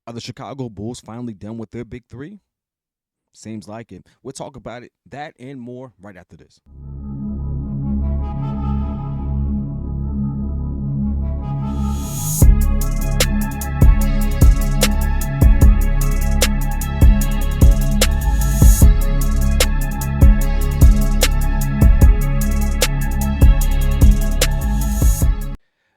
Are the Chicago Bulls finally done with their big three? Seems like it. We'll talk about it, that and more right after this.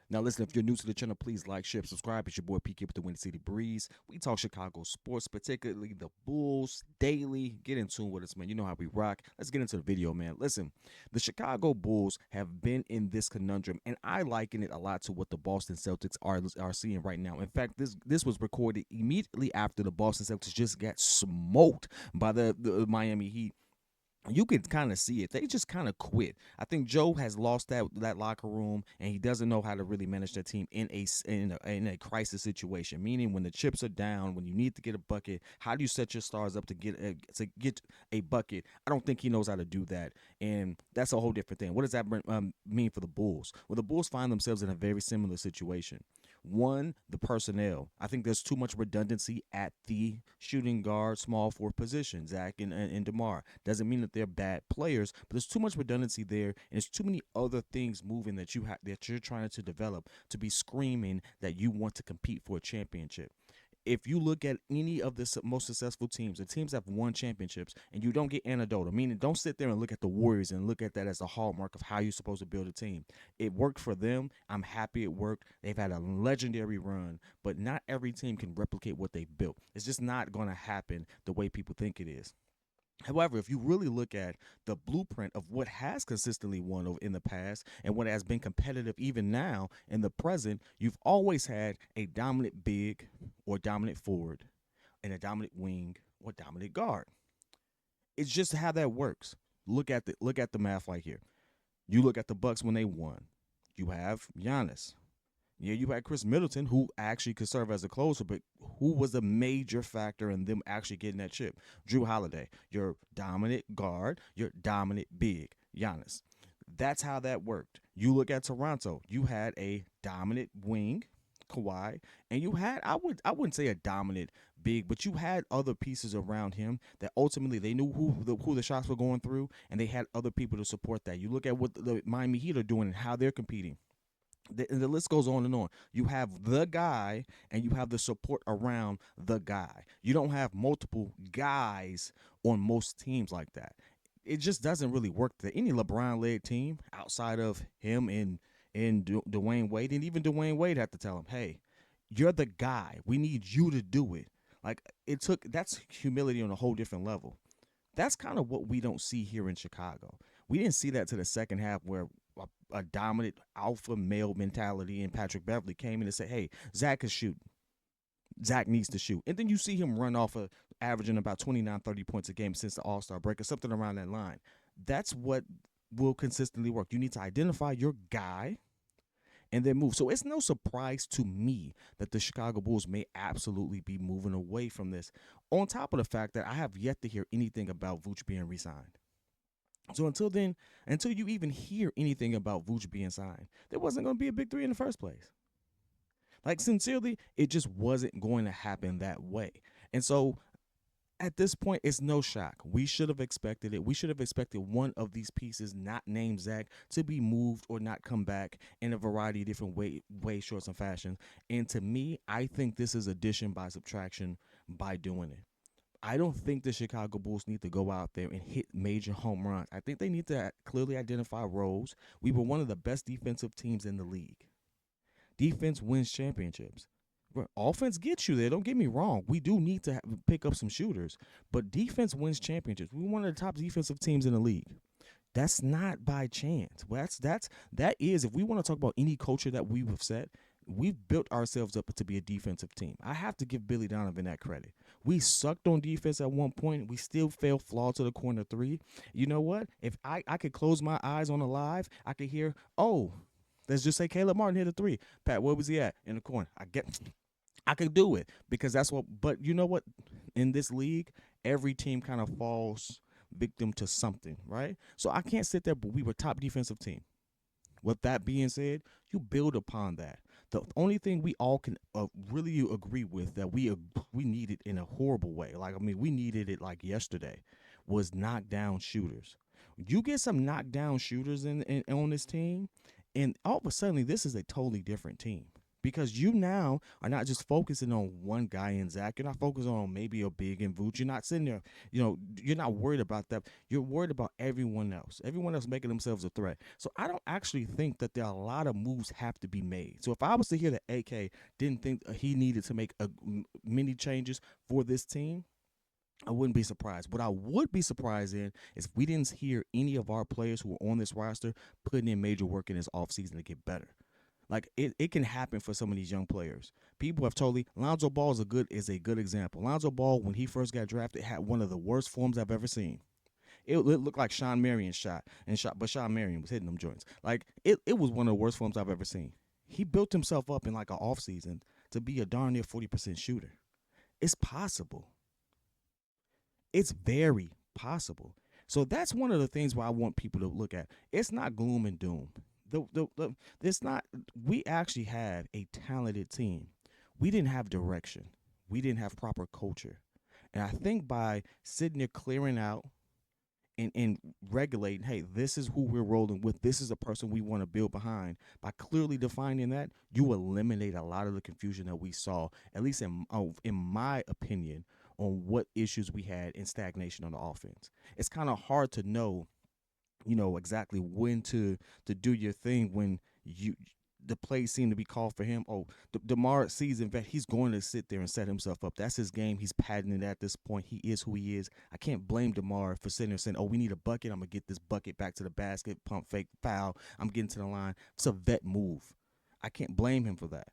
Now, listen, if you're new to the channel, please like, share, subscribe. It's your boy PK with the Windy City Breeze. We talk Chicago sports, particularly the Bulls, daily. Get in tune with us, man. You know how we rock. Let's get into the video, man. Listen, the Chicago Bulls have been in this conundrum, and I liken it a lot to what the Boston Celtics are seeing right now. In fact, this was recorded immediately after the Boston Celtics just got smoked by the Miami Heat. You can kind of see it. They just kind of quit. I think Joe has lost that locker room, and he doesn't know how to really manage that team in a crisis situation. Meaning, when the chips are down, when you need to get a bucket, how do you set your stars up to get a bucket? I don't think he knows how to do that, and that's a whole different thing. What does that mean for the Bulls? Well, the Bulls find themselves in a very similar situation. One, the personnel. I think there's too much redundancy at the shooting guard, small forward position. Zach and DeMar. Doesn't mean that they're bad players, but there's too much redundancy there, and there's too many other things moving that you're trying to develop to be screaming that you want to compete for a championship. If you look at any of the most successful teams, the teams that have won championships, and you don't get anecdotal, meaning don't sit there and look at the Warriors and look at that as a hallmark of how you're supposed to build a team. It worked for them. I'm happy it worked. They've had a legendary run, but not every team can replicate what they've built. It's just not going to happen the way people think it is. However, if you really look at the blueprint of what has consistently won in the past and what has been competitive even now in the present, you've always had a dominant big or dominant forward and a dominant wing or dominant guard. It's just how that works. Look at the math right here. You look at the Bucks when they won. You have Giannis. Yeah, you had Chris Middleton, who actually could serve as a closer, but who was a major factor in them actually getting that chip? Drew Holiday, your dominant guard, your dominant big, Giannis. That's how that worked. You look at Toronto, you had a dominant wing, Kawhi, and you had I wouldn't say a dominant big, but you had other pieces around him that ultimately they knew who the shots were going through, and they had other people to support that. You look at what the Miami Heat are doing and how they're competing, and the list goes on and on. You have the guy and you have the support around the guy. You don't have multiple guys on most teams like that. It just doesn't really work. That any LeBron-led team outside of him and Dwayne Wade, and even Dwayne Wade had to tell him, "Hey, you're the guy. We need you to do it." Like that's humility on a whole different level. That's kind of what we don't see here in Chicago. We didn't see that to the second half where a dominant alpha male mentality in Patrick Beverly came in and said, "Hey, Zach is shooting. Zach needs to shoot." And then you see him run off averaging about 29, 30 points a game since the All-Star break or something around that line. That's what will consistently work. You need to identify your guy and then move. So it's no surprise to me that the Chicago Bulls may absolutely be moving away from this. On top of the fact that I have yet to hear anything about Vooch being re-signed. So until then, until you even hear anything about Vooch being signed, there wasn't going to be a big three in the first place. Like, sincerely, it just wasn't going to happen that way. And so at this point, it's no shock. We should have expected it. We should have expected one of these pieces, not named Zach, to be moved or not come back in a variety of different ways, shorts, and fashions. And to me, I think this is addition by subtraction by doing it. I don't think the Chicago Bulls need to go out there and hit major home runs. I think they need to clearly identify roles. We were one of the best defensive teams in the league. Defense wins championships. Offense gets you there. Don't get me wrong. We do need to pick up some shooters, but defense wins championships. We're one of the top defensive teams in the league. That's not by chance. That is, if we want to talk about any culture that we've set, we've built ourselves up to be a defensive team. I have to give Billy Donovan that credit. We sucked on defense at one point. We still fell flawed to the corner three. You know what? If I could close my eyes on a live, I could hear, oh, let's just say Caleb Martin hit a three. Pat, where was he at? In the corner. I could do it because that's what. But you know what? In this league, every team kind of falls victim to something, right? So I can't sit there, but we were top defensive team. With that being said, you build upon that. The only thing we all can really agree with that we needed in a horrible way, like I mean, we needed it like yesterday, was knockdown shooters. You get some knockdown shooters in on this team, and all of a sudden, this is a totally different team. Because you now are not just focusing on one guy in Zach. You're not focusing on maybe a big and Vooch. You're not sitting there, you're not worried about that. You're worried about everyone else. Everyone else making themselves a threat. So I don't actually think that there are a lot of moves have to be made. So if I was to hear that AK didn't think he needed to make many changes for this team, I wouldn't be surprised. What I would be surprised in is if we didn't hear any of our players who are on this roster putting in major work in this offseason to get better. Like it can happen for some of these young players. People have totally Lonzo Ball is a good example. Lonzo Ball, when he first got drafted, had one of the worst forms I've ever seen. It looked like Sean Marion shot, but Sean Marion was hitting them joints. Like it was one of the worst forms I've ever seen. He built himself up in like an offseason to be a darn near 40% shooter. It's possible. It's very possible. So that's one of the things where I want people to look at. It's not gloom and doom. It's not. We actually had a talented team. We didn't have direction. We didn't have proper culture. And I think by sitting there clearing out and regulating, hey, this is who we're rolling with. This is a person we want to build behind. By clearly defining that, you eliminate a lot of the confusion that we saw, at least in my opinion, on what issues we had in stagnation on the offense. It's kind of hard to know, exactly when to do your thing when the plays seem to be called for him. Oh, DeMar sees in fact he's going to sit there and set himself up. That's his game. He's patented at this point. He is who he is. I can't blame DeMar for sitting there saying, "Oh, we need a bucket. I'm gonna get this bucket back to the basket. Pump fake foul. I'm getting to the line." It's a vet move. I can't blame him for that.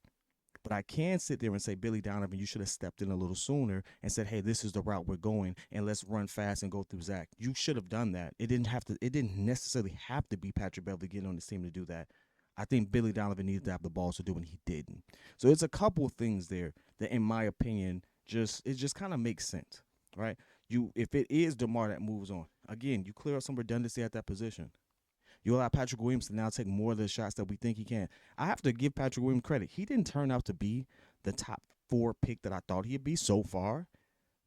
But I can sit there and say, Billy Donovan, you should have stepped in a little sooner and said, hey, this is the route we're going, and let's run fast and go through Zach. You should have done that. It didn't have to. It didn't necessarily have to be Patrick Beverly getting on the team to do that. I think Billy Donovan needed to have the balls to do it, and he didn't. So it's a couple of things there that, in my opinion, just kind of makes sense, right? If it is DeMar that moves on, again, you clear up some redundancy at that position. You allow Patrick Williams to now take more of the shots that we think he can. I have to give Patrick Williams credit. He didn't turn out to be the top 4 pick that I thought he'd be so far.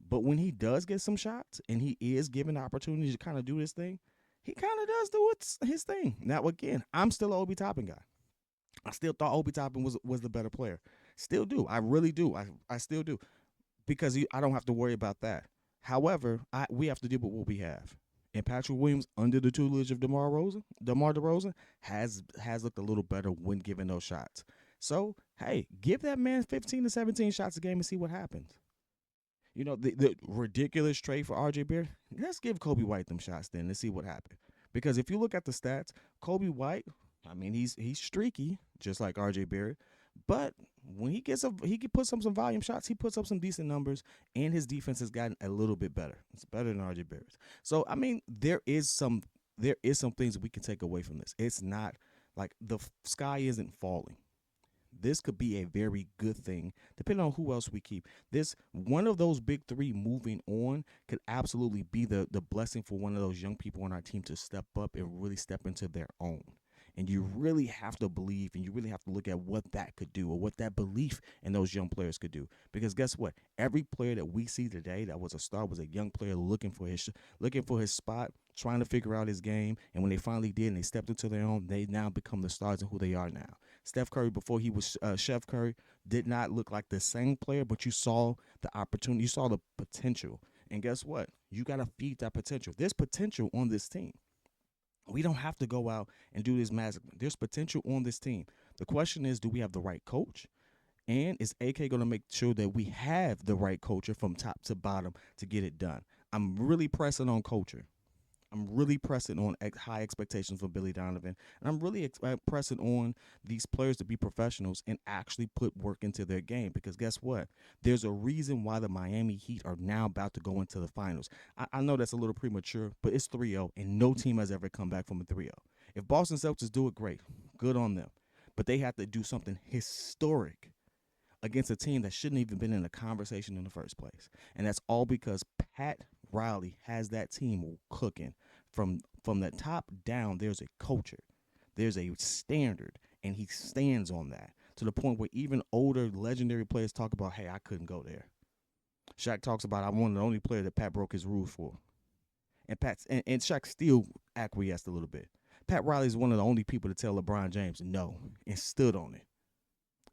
But when he does get some shots and he is given the opportunity to kind of do his thing, he kind of does do his thing. Now, again, I'm still an Obi Toppin guy. I still thought Obi Toppin was the better player. Still do. I really do. I still do. Because I don't have to worry about that. However, we have to deal with what we have. And Patrick Williams, under the tutelage of DeMar DeRozan, has looked a little better when given those shots. So, hey, give that man 15 to 17 shots a game and see what happens. The ridiculous trade for RJ Barrett, let's give Kobe White them shots then and see what happens. Because if you look at the stats, Kobe White, I mean, he's streaky, just like RJ Barrett. But when he can put some volume shots. He puts up some decent numbers, and his defense has gotten a little bit better. It's better than RJ Barrett's. So I mean, there is some things that we can take away from this. It's not like the sky isn't falling. This could be a very good thing, depending on who else we keep. This one of those big 3 moving on could absolutely be the blessing for one of those young people on our team to step up and really step into their own. And you really have to believe, and you really have to look at what that could do, or what that belief in those young players could do. Because guess what? Every player that we see today that was a star was a young player looking for his spot, trying to figure out his game. And when they finally did and they stepped into their own, they now become the stars and who they are now. Steph Curry, before he was Chef Curry, did not look like the same player, but you saw the opportunity, you saw the potential. And guess what? You got to feed that potential. There's potential on this team. We don't have to go out and do this magic. There's potential on this team. The question is, do we have the right coach? And is AK going to make sure that we have the right culture from top to bottom to get it done? I'm really pressing on culture. I'm really pressing on high expectations for Billy Donovan. And I'm really pressing on these players to be professionals and actually put work into their game. Because guess what? There's a reason why the Miami Heat are now about to go into the finals. I know that's a little premature, but it's 3-0, and no team has ever come back from a 3-0. If Boston Celtics do it, great. Good on them. But they have to do something historic against a team that shouldn't even been in the conversation in the first place. And that's all because Pat Riley has that team cooking. From the top down, there's a culture. There's a standard, and he stands on that. to the point where even older legendary players talk about, hey, I couldn't go there. Shaq talks about, I'm one of the only player that Pat broke his rules for. And Shaq still acquiesced a little bit. Pat Riley is one of the only people to tell LeBron James no and stood on it.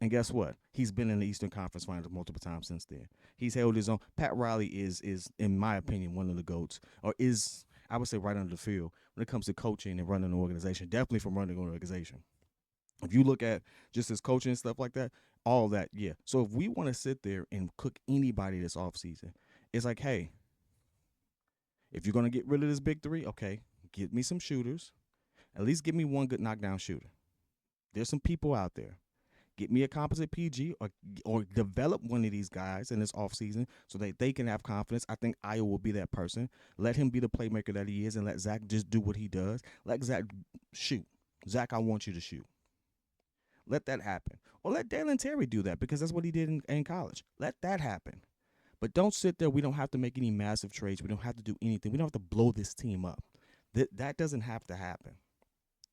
And guess what? He's been in the Eastern Conference Finals multiple times since then. He's held his own. Pat Riley is in my opinion, one of the GOATs, or is, I would say, right under the field when it comes to coaching and running an organization. Definitely from running an organization. If you look at just his coaching and stuff like that, all that, yeah. So if we want to sit there and cook anybody this offseason, it's like, hey, if you're going to get rid of this big three, okay, get me some shooters. At least give me one good knockdown shooter. There's some people out there. Get me a composite PG or develop one of these guys in this offseason so that they can have confidence. I think Io will be that person. Let him be the playmaker that he is and let Zach just do what he does. Let Zach shoot. Zach, I want you to shoot. Let that happen. Or let Dalen Terry do that because that's what he did in college. Let that happen. But don't sit there. We don't have to make any massive trades. We don't have to do anything. We don't have to blow this team up. That doesn't have to happen.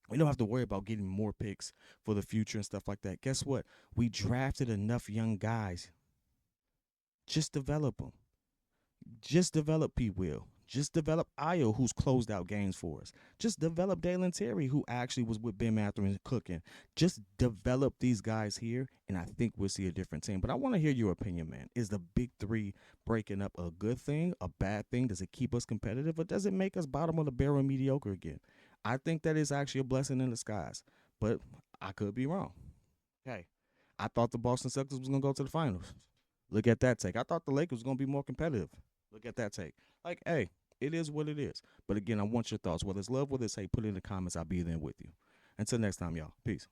We don't have to worry about getting more picks for the future and stuff like that. Guess what? We drafted enough young guys. Just develop them. Just develop Paypayl. Just develop Io, who's closed out games for us. Just develop Dalen Terry, who actually was with Ben Mather and cooking. Just develop these guys here, and I think we'll see a different team. But I want to hear your opinion, man. Is the big three breaking up a good thing, a bad thing? Does it keep us competitive, or does it make us bottom of the barrel mediocre again? I think that is actually a blessing in disguise, but I could be wrong. Hey, I thought the Boston Celtics was going to go to the finals. Look at that take. I thought the Lakers was going to be more competitive. Look at that take. Like, hey, it is what it is. But again, I want your thoughts. Whether it's love, whether it's hate, put it in the comments. I'll be there with you. Until next time, y'all. Peace.